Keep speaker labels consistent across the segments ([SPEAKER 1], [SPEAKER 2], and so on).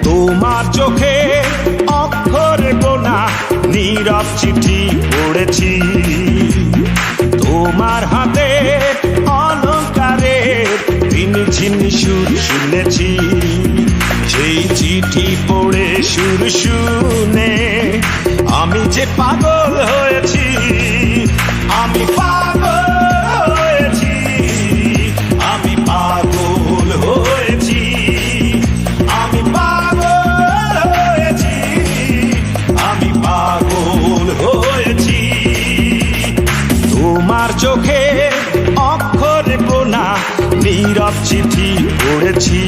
[SPEAKER 1] তোমার চোখে অক্ষরে বোনা নীরব চিঠি পড়েছি, তোমার হাতে অলংকারের ঝিনঝিনি সুর শুনেছি। সেই চিঠি পড়ে সুর শুনে আমি যে পাগল হয়েছি, আমি পাগল হয়েছি, আমি পাগল হয়েছি, আমি পাগল হয়েছি, আমি পাগল হয়েছি। তোমার চোখে অক্ষরে বোনা নীরব চিঠি পড়েছি,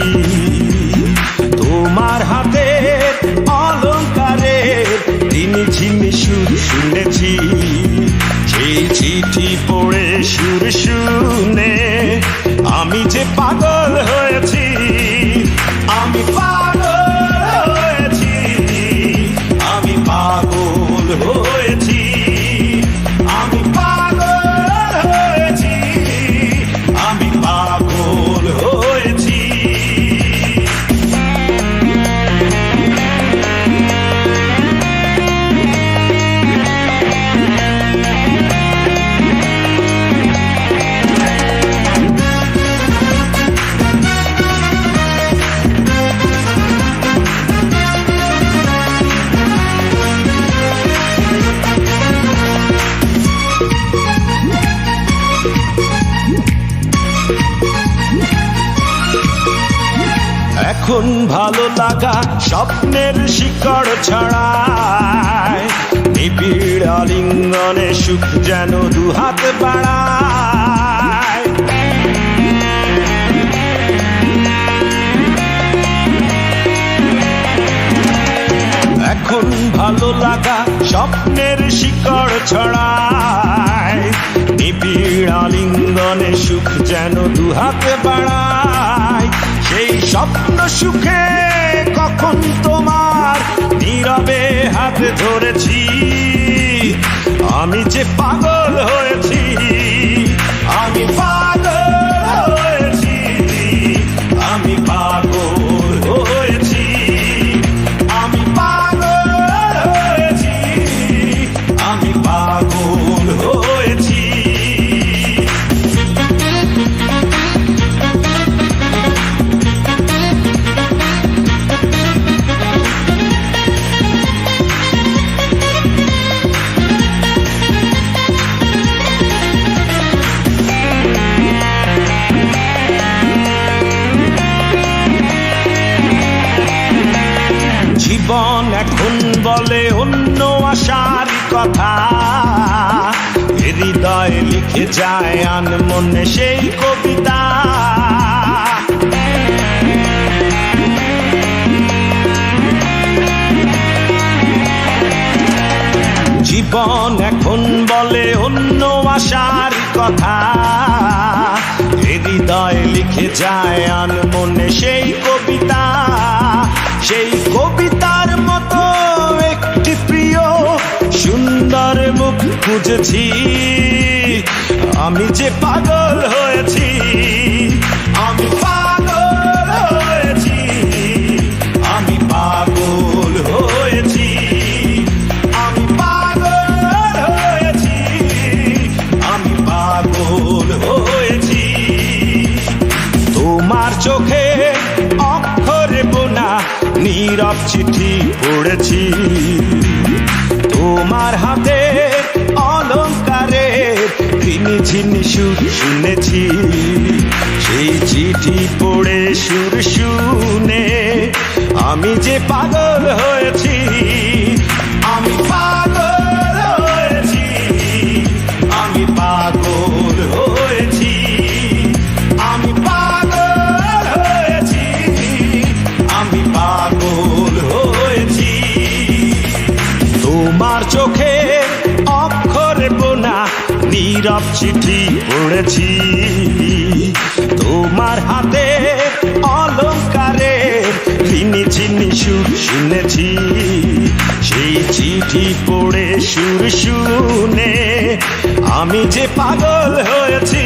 [SPEAKER 1] তোমার হাতে অলংকারের ঝিনঝিনি সুর শুনেছি। সেই চিঠি পড়ে সুর শুনে আমি যে পাগল হয়েছি, আমি পাগল হয়েছি, আমি পাগল হয়েছি, আমি পাগল হয়েছি, আমি পাগল হয়েছি। এখন ভালো লাগা স্বপ্নের শিকড় ছড়ায়, নিবিড় আলিঙ্গনে সুখ যেন দুহাত বাড়ায়। এখন ভালো লাগা স্বপ্নের শিকড় ছড়ায়, নিবিড় আলিঙ্গনে সুখ যেন দুহাত বাড়ায়। সেই স্বপ্ন সুখে কখন তোমার নীরবে হাত ধরেছি, আমি যে পাগল হয়েছি, আমি পাগল হয়েছি, আমি পাগল হয়েছি, আমি পাগল হয়েছি, আমি পাগল হয়েছি। জীবন এখন বলে অন্য আশার কথা, হৃদয়ে লিখে যায় আনমনে সেই কবিতা। জীবন এখন বলে অন্য আশার কথা, হৃদয়ে লিখে যায় আনমনে সেই কবিতা। সেই কবিতার মতো একটি প্রিয় সুন্দর মুখ খুঁজেছি, আমি যে পাগল হয়েছি, আমি পাগল হয়েছি, আমি পাগল হয়েছি, আমি পাগল হয়েছি, আমি পাগল হয়েছি। তোমার চোখে অক্ষরে বোনা নীরব চিঠি পড়েছি, তোমার হাতে অলংকারের ঝিনঝিনি সুর শুনেছি। সেই চিঠি পড়ে সুর শুনে আমি যে পাগল হয়েছি, আমি পাগল হয়েছি, আমি পাগল নীরব চিঠি পড়েছি, তোমার হাতে অলংকারের ঋণী চিনি সুর শুনেছি। সেই চিঠি পড়ে সুর শুনে আমি যে পাগল হয়েছি।